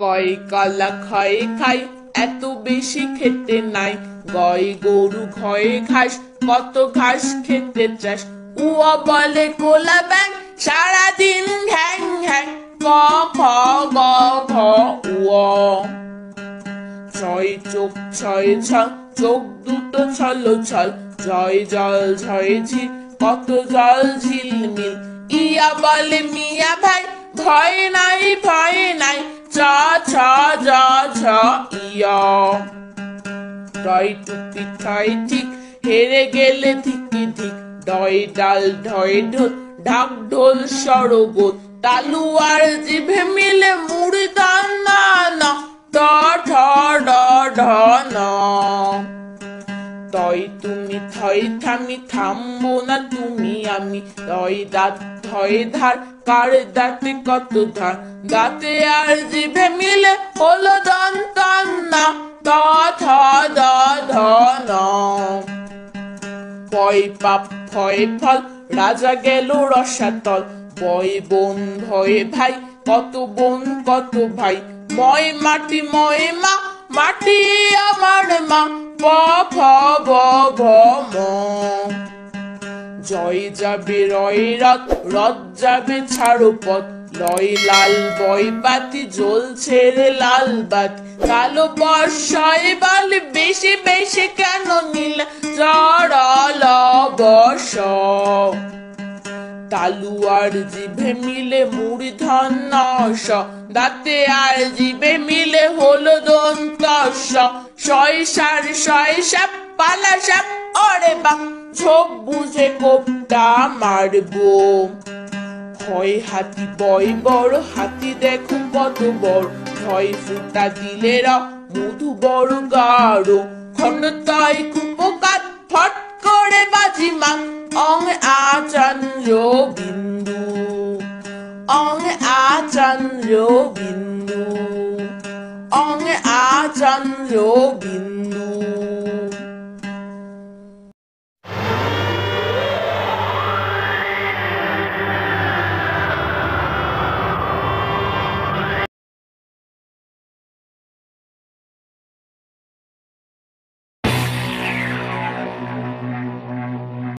কয় কলা খয়ে খাই এত বেশি খেতে নাই গয় গরু ঘয়ে ঘাস কত ঘাস খেতে চাস উয়া বলে কোলা ব্যাং সারাদিন ঘ্যাং ঘ্যাং ক খ গ ঘ উয়া ছয় চোখ ছয় ছল চোখ দুটো ছল ছল জয় জল ঝয় ঝিল কত জল ঝিলমিল ইয়া বলে মিয়া ভাই ভয় নাই চ ছ জ ছ ইয়া টয় টুপি থয় ঠিক হেরে গেলে ধিকি ধিক ডয় ডাল ঢয় ঢোল ঢাক ঢোল সরগোল তালু আর জিভে মিলে মুড়ি দানা না ট ঠ ড ঢ ন তয় তুমি থয় থামি থামবো না তুমি আমি তয় দাঁত থয় ধার কার দাঁতে কত ধার দাঁতে আর জিভে মিলে হলো দন্ত না ত থ দ ধ ন পয় পাপ ফয় ফল রাজা গেল রসাতল বয় বোন ভয় ভাই কত বোন কত ভাই ময় মাটি ময় মা মাটি আমার মা প ফ ব ভ ম জয় যাবে রয় রথ রথ যাবে ছাড়ো পথ লয় লাল বয় বাতি জ্বলছে রে লাল বাতি কালো বর্ষায় বালি বেশি বেশি কেন নীল জড়ল বর্ষ তালু আর জিভে মিলে মুড়ি ধন স দাঁতে আর জিভে মিলে হলো দন্ত শয় সার শয় সাপ পালা সাপ ওরে বাপ ঝোপ বুঝে কোপটা মারবো হয় হাতি বয় বড় হাতি দেখো কত বড় ছয় ফুটা দিলে মধু বড় গাঢ় খন্ড তয় কুপকাত ফট করে বাজি মা অং আচন্দ্র বিন্দু অং আচন্দ্র বিন্দু অং আচন্দ্র বিন্দু